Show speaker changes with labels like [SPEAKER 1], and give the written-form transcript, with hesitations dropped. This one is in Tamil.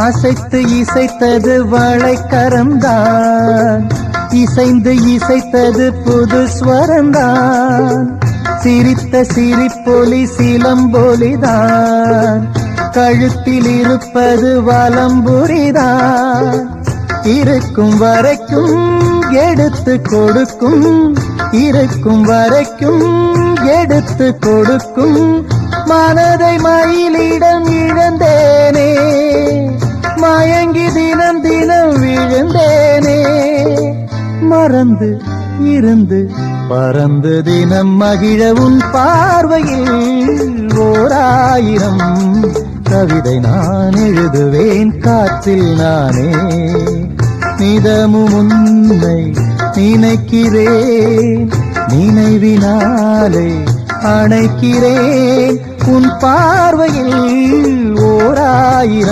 [SPEAKER 1] அசைத்து இசைத்தது வளைக்கரம்தான், இசைந்து இசைத்தது புது ஸ்வரம்தான். சிரித்த சிரிப்பொலி சிலம்பொலிதான், கழுத்தில் இருப்பது வலம்புரிதான். இருக்கும் வரைக்கும் எடுத்து கொடுக்கும், இருக்கும் வரைக்கும் எடுத்து கொடுக்கும். மனதை மயிலிடம் இழந்தேனே, மயங்கி தினம் தினம் விழுந்தேனே. மறந்து இருந்து பறந்து தினம் மகிழ உன் பார்வையில் ஓராயிரம் கவிதை நான் எழுதுவேன் காற்றில் நானே. நிதமும் உன்னை நினைக்கிறேன், நினைவினாலே அணைக்கிறேன். உன் பார்வையில் ஓராயிரம்